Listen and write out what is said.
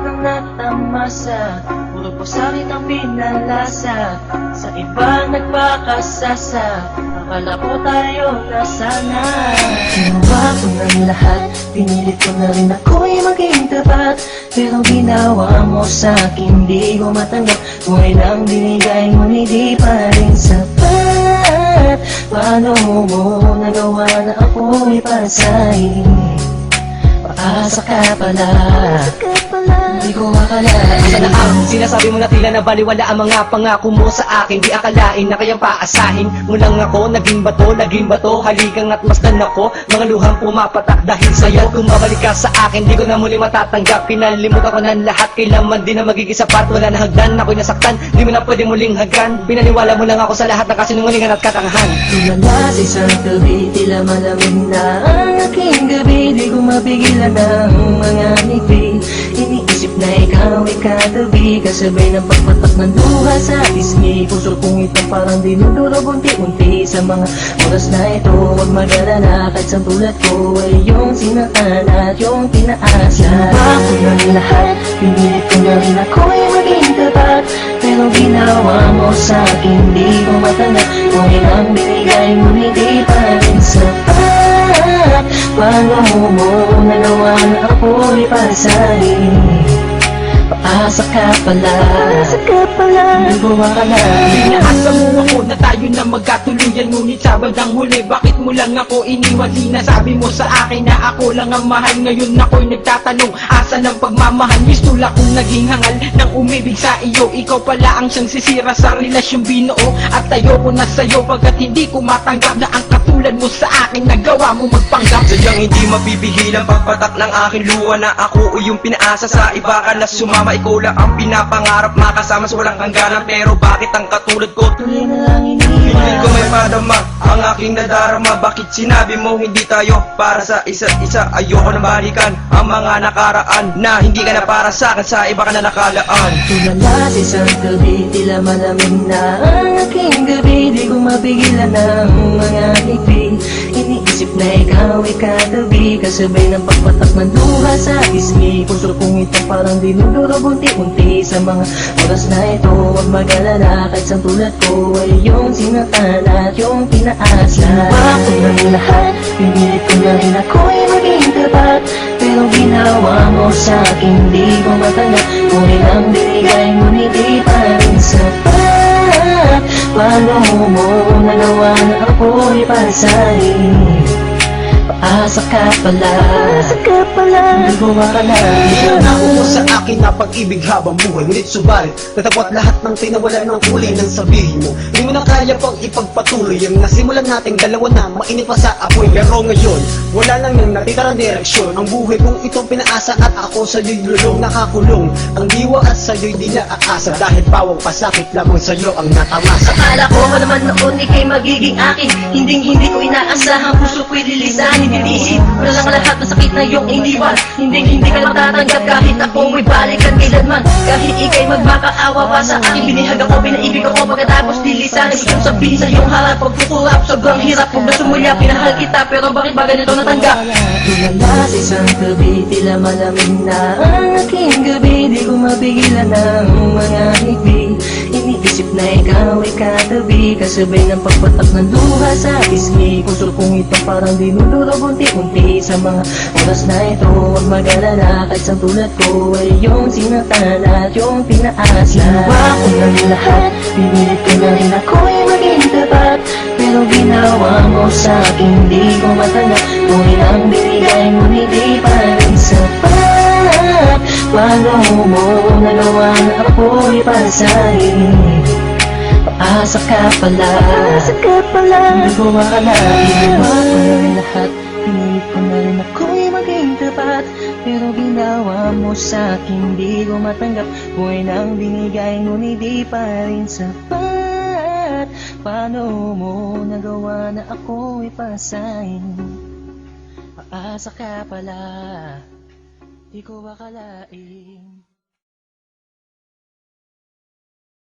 kang natamasa, puro po sakit ang pinalasa, sa iba nagpakasasa, akala ko tayo na sana. Ginawa ko ng lahat, pinilit ko na rin ako'y maging tapat, pero ginawa mo sa'kin di ko matanggap. Buhay lang binigay ngunit di pa rin sapat. Paano mo nagawa na ako'y pasahin? Paasa ka pala, di ko akalain. Sana ang sinasabi mo na tila na baliwala ang mga pangako mo sa akin. Di akalain na kayang paasahin mo lang ako. Naging bato, haligang at masdan ako. Mga luhang pumapatak dahil sa'yo. Kung babalik ka sa akin, di ko na muli matatanggap. Pinalimutan ko ng lahat, kailanman di na magiging sapat. Wala na hagdan, ako'y nasaktan, di mo na pwede muling haggan. Pinaniwala mo lang ako sa lahat ng kasinungalingan at katangahan. Tumala sa isang gabi, tila malamig na ang aking gabi. Di ko mapigilan ang mga ngiti. Iniisip na ikaw ay katabi, kasabay ng pagpatak ng luha sa pisngi. Puso kong itong parang dinudurog unti-unti sa mga oras na ito. Huwag mag-alala, kahit sa tulad ko ay yung sinaktan at yung pinaasa. Ginawa ko ng lahat, pinilit ko na rin ako'y maging tapat, pero ginawa mo sa'kin di ko matanggap. Kung ilang binigay ngunit di pa rin sapat. Paano mo nagawa na ako'y pasahin? Paasa ka pala, di ko akalain. Inaasa mo ako na tayo na magkatuluyan, ngunit sa bandang huli bakit mo lang ako iniwan? Sinasabi mo sa akin na ako lang ang mahal. Ngayon ako'y nagtatanong, asa ng pagmamahal? Mistula kong naging hangal ng umibig sa iyo. Ikaw pala ang siyang sisira sa relasyong binuo, at ayoko na sa'yo pagkat hindi ko matanggap na ang katulad mo sa akin nagawa mo magpanggap. Sadyang hindi mapipigil ang pagpatak ng aking luha na ako o yung pinaasa sa iba ka na sumama. Ikaw lang ang pinapangarap, makasama sa walang hangganan. Pero bakit ang katulad ko Tuloy na lang hindi iniwan. ko may padama ang aking nadarama? Bakit sinabi mo hindi tayo para sa isa't isa? Ayoko na balikan ang mga nakaraan na hindi ka na para sa akin, sa iba ka na nakalaan. Tumala sa isang gabi, tila malamig na ang aking gabi. Di ko mapigilan ang mga ngiti. Iniisip na ikaw ay katabi, kasabay ng pagpatak ng luha sa pisngi. Puso kong ito parang dinudurog unti-unti sa mga oras na ito. Huwag mag-alala, kahit sa tulad ko ay yung sinaktan at yung pinaasa. Ginawa ko ng lahat, pinilit ko na rin ako'y maging tapat, pero ginawa mo sa'kin di ko matanggap. Kung ilang binigay ngunit di pa rin sapat. Paano mo nagawa na ako'y pasahin? Paasa ka pala, di ko akalain. Nangako mo sa akin na pag-ibig habang buhay, ngunit subalit natapot lahat ng tinawalan ng huli ng sabihin mo. Hindi mo na kaya pang ipagpatuloy ang nasimulan nating dalawa na mainit pa sa apoy. Pero ngayon, wala nang nang natitarang direksyon. Ang buhay kong itong pinaasa at ako sa'yo'y lulong nakakulong. Ang diwa at sa'yo'y di naaasa, dahil bawang pasakit lamang sa'yo ang natamasa. Akala ko ba naman noon ika'y magiging akin, hindi ko inaasahan, puso ko'y lilisanin. Iniisip ko na lang lahat ng sakit na iyong iniwan. Hindi ka matatanggap kahit ako mo'y balikan kailanman. Kahit ika'y magmakaawa pa sa akin, binihag ako, pinaibig ako, pagkatapos lilisanin. Gusto kong sabihin sa iyong harap, pagkukulap, sobrang hirap. Kung nasumulya, pinahal kita, pero bakit ba ganito natanggap? Tulala sa isang gabi, tila malamig na ang aking gabi. Di ko mapigilan ang mga ngiti. Iniisip na ikaw ay katabi, kasabay ng pagpatak ng luha sa pisngi. Puso kong ito parang dinudurog unti-unti sa mga oras na ito. Huwag mag-alala, kahit sa tulad ko ay yung sinaktan at yung pinaasa. Ginawa ko ng lahat, pinilit ko na rin ako'y maging tapat, pero ginawa mo sa'kin di ko matanggap. Kung ilang binigay ngunit di pa rin sapat. Paano mo nagawa na ako'y pasahin? Paasa ka pala, di ko akalain. Ginawa ko ng lahat, pinilit ko na rin ako'y maging tapat, pero ginawa mo sa'kin di ko matanggap. Buhay nang binigay ngunit di pa rin sapat. Paano mo nagawa na ako'y pasahin? Paasa ka pala, di ko akalain.